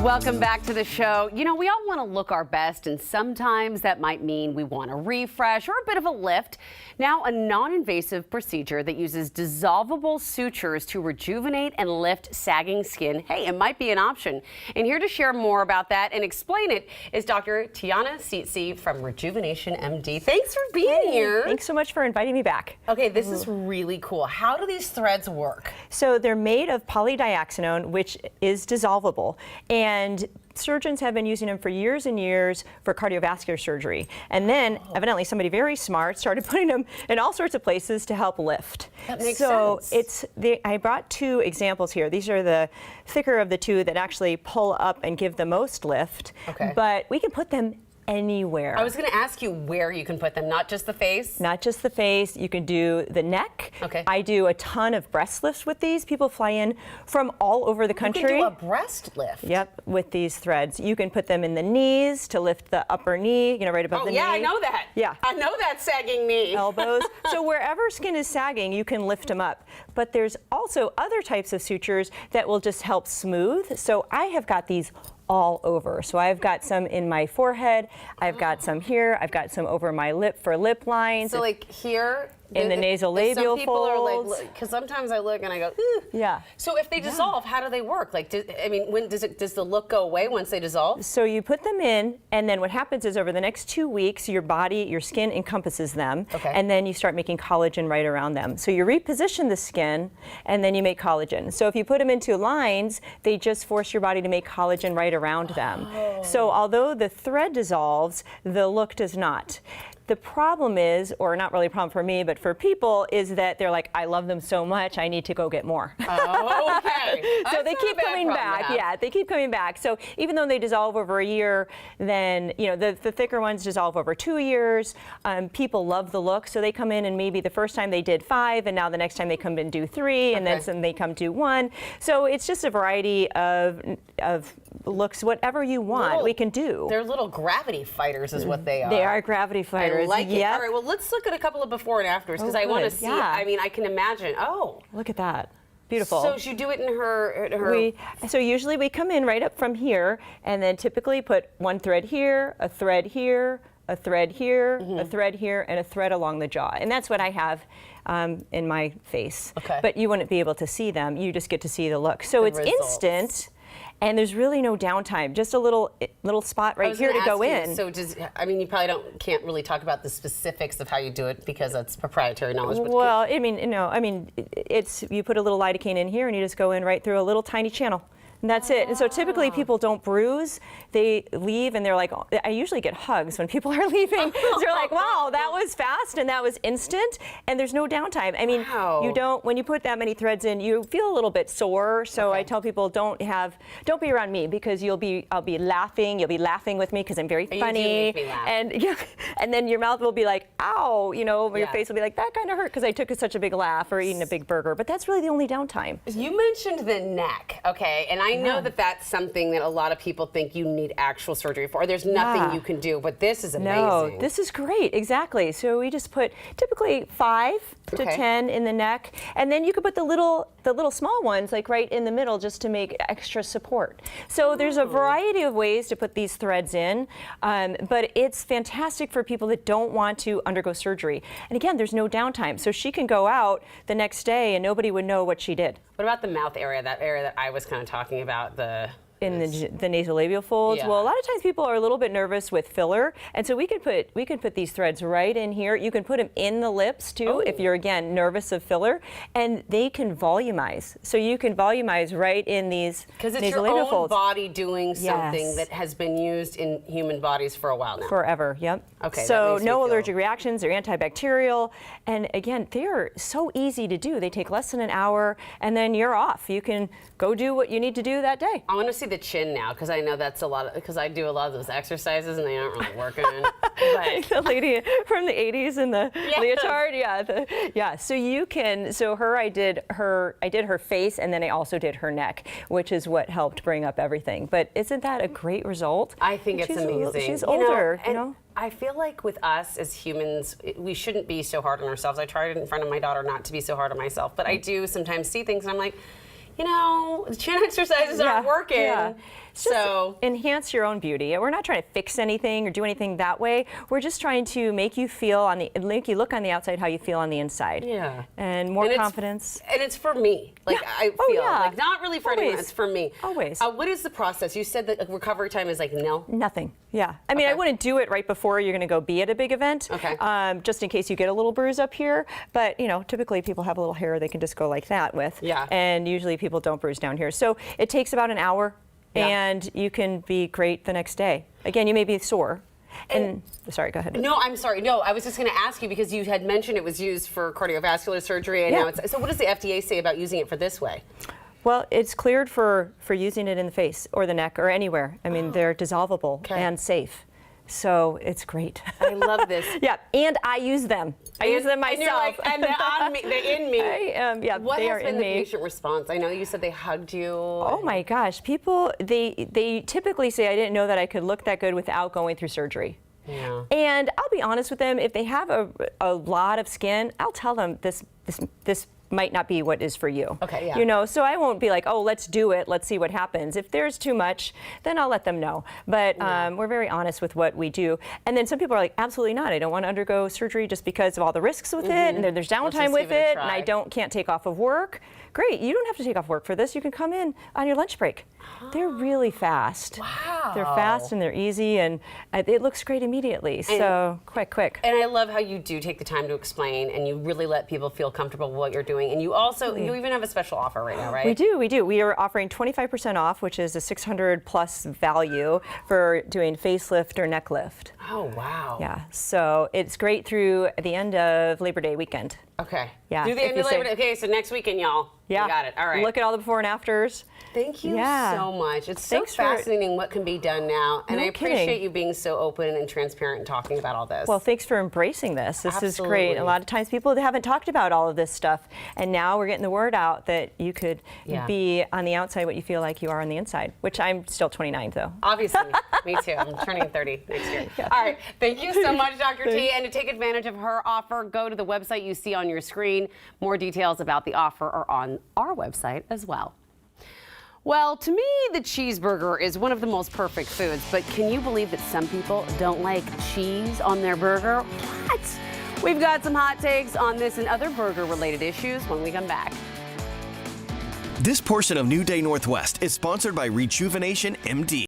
Welcome back to the show. You know, we all want to look our best, and sometimes that might mean we want a refresh or a bit of a lift. Now, a non-invasive procedure that uses dissolvable sutures to rejuvenate and lift sagging skin. Hey, it might be an option. And here to share more about that and explain it is Dr. Tiana Tsitsi from Rejuvenation MD. Thanks for being here. Thanks so much for inviting me back. Okay, this is really cool. How do these threads work? So they're made of polydioxanone, which is dissolvable. And surgeons have been using them for years and years for cardiovascular surgery. And then evidently somebody very smart started putting them in all sorts of places to help lift. That makes sense. I brought two examples here. These are the thicker of the two that actually pull up and give the most lift. Okay. But we can put them anywhere. I was going to ask you where you can put them, not just the face? Not just the face. You can do the neck. Okay. I do a ton of breast lifts with these. People fly in from all over the country. You can do a breast lift? Yep, with these threads. You can put them in the knees to lift the upper knee, you know, right above the knee. Oh, yeah, I know that. Yeah. I know that sagging knee. Elbows. So wherever skin is sagging, you can lift them up. But there's also other types of sutures that will just help smooth. So I have got these all over. So I've got some in my forehead, I've got some here, I've got some over my lip for lip lines. So like here? In the nasolabial folds. Some people are like, because sometimes I look and I go, ooh. Yeah. So if they dissolve, how do they work? Like, when does the look go away once they dissolve? So you put them in, and then what happens is over the next 2 weeks, your skin encompasses them, okay. And then you start making collagen right around them. So you reposition the skin, and then you make collagen. So if you put them into lines, they just force your body to make collagen right around them. So although the thread dissolves, the look does not. The problem is, or not really a problem for me, but for people, is that they're like, I love them so much, I need to go get more. Oh, okay. So they keep coming back. Yeah, they keep coming back. So even though they dissolve over a year, then the thicker ones dissolve over 2 years. People love the look, so they come in and maybe the first time they did 5, and now the next time they come in and do 3, and then they come do 1. So it's just a variety of looks, whatever you want, we can do. They're little gravity fighters is what they are. They are gravity fighters. I like it. Yep. All right, well, let's look at a couple of before and afters because I want to see. Yeah. I mean, I can imagine. Oh. Look at that. Beautiful. So you do it in her. So usually we come in right up from here and then typically put one thread here, a thread here, a thread here, a thread here, and a thread along the jaw. And that's what I have in my face. Okay. But you wouldn't be able to see them. You just get to see the look. So it's instant. And there's really no downtime, just a little spot right here to go in. So you probably can't really talk about the specifics of how you do it because that's proprietary knowledge. But well, it's you put a little lidocaine in here and you just go in right through a little tiny channel. And that's it. And so typically people don't bruise. They leave and they're like, I usually get hugs when people are leaving. They're like, wow, that was fast and that was instant and there's no downtime. I mean, you don't, when you put that many threads in, you feel a little bit sore. So I tell people don't be around me because I'll be laughing. You'll be laughing with me because I'm very funny. You do make me laugh. And then your mouth will be like, ow, your face will be like, that kind of hurt because I took such a big laugh or eating a big burger. But that's really the only downtime. You mentioned the neck, okay? And I know that that's something that a lot of people think you need actual surgery for. There's nothing you can do, but this is amazing. No, this is great, exactly. So we just put typically 5 to 10 in the neck, and then you could put the little small ones like right in the middle just to make extra support. So there's a variety of ways to put these threads in, but it's fantastic for people that don't want to undergo surgery. And again, there's no downtime. So she can go out the next day and nobody would know what she did. What about the mouth area, that area that I was kind of talking about? In the nasolabial folds. Yeah. Well, a lot of times people are a little bit nervous with filler, and so we can put these threads right in here. You can put them in the lips too if you're again nervous of filler, and they can volumize. So you can volumize right in these nasolabial folds. Because it's your own body doing something that has been used in human bodies for a while now. Forever. Yep. Okay. So no allergic reactions. They're antibacterial, and again, they're so easy to do. They take less than an hour, and then you're off. You can go do what you need to do that day. I want to see the chin now because I know that's because I do a lot of those exercises and they aren't really working. Like the lady from the 80s in the leotard, So you can. So I did her face, and then I also did her neck, which is what helped bring up everything. But isn't that a great result? I think it's amazing. She's older, you know. I feel like with us as humans, we shouldn't be so hard on ourselves. I tried in front of my daughter not to be so hard on myself, but I do sometimes see things and I'm like, the chin exercises aren't working. Yeah. So enhance your own beauty. We're not trying to fix anything or do anything that way. We're just trying to make you feel make you look on the outside how you feel on the inside. Yeah. And more confidence. And it's for me. Like I feel like not really for anyone. It's for me. Always. What is the process? You said that recovery time is like nil. Nothing. Yeah. I mean, I wouldn't do it right before you're going to go be at a big event. Okay. Just in case you get a little bruise up here. But typically people have a little hair they can just go like that with. Yeah. And usually people don't bruise down here. So it takes about an hour. Yeah. And you can be great the next day. Again, you may be sore. And sorry, go ahead. No, I'm sorry. No, I was just going to ask you because you had mentioned it was used for cardiovascular surgery, and now it's. So, what does the FDA say about using it for this way? Well, it's cleared for using it in the face or the neck or anywhere. I mean, they're dissolvable and safe. So it's great. I love this. Yeah, and I use them. I use them myself. And you're like, and they're on me. They're in me. Yeah, what they has are been in the me. patient response? I know you said they hugged you. Oh my gosh, people they typically say I didn't know that I could look that good without going through surgery. Yeah. And I'll be honest with them, if they have a lot of skin, I'll tell them this might not be what is for you. Okay, yeah. So I won't be like, oh, let's do it, let's see what happens. If there's too much, then I'll let them know. But we're very honest with what we do. And then some people are like, absolutely not. I don't want to undergo surgery just because of all the risks with it, and then there's downtime with it, and I can't take off of work. Great, you don't have to take off work for this. You can come in on your lunch break. They're really fast. Wow. They're fast and they're easy, and it looks great immediately. So quick. And I love how you do take the time to explain, and you really let people feel comfortable with what you're doing. And you also, you even have a special offer right now, right? We do. We are offering 25% off, which is a $600+ value for doing facelift or neck lift. Oh, wow. Yeah, so it's great through the end of Labor Day weekend. Okay. Yeah. Through the end of Labor Day. Okay, so next weekend, y'all. Yeah. You got it. All right. Look at all the before and afters. Thank you so much. It's so fascinating what can be done now. And I appreciate you being so open and transparent and talking about all this. Well, thanks for embracing this. This is great. A lot of times people haven't talked about all of this stuff. And now we're getting the word out that you could be on the outside what you feel like you are on the inside, which I'm still 29, though. Obviously. Me too. I'm turning 30 next year. Yeah. All right. Thank you so much, Dr. T. And to take advantage of her offer, go to the website you see on your screen. More details about the offer are on our website as well. Well, to me, the cheeseburger is one of the most perfect foods, but can you believe that some people don't like cheese on their burger? What? We've got some hot takes on this and other burger-related issues when we come back. This portion of New Day Northwest is sponsored by Rejuvenation MD.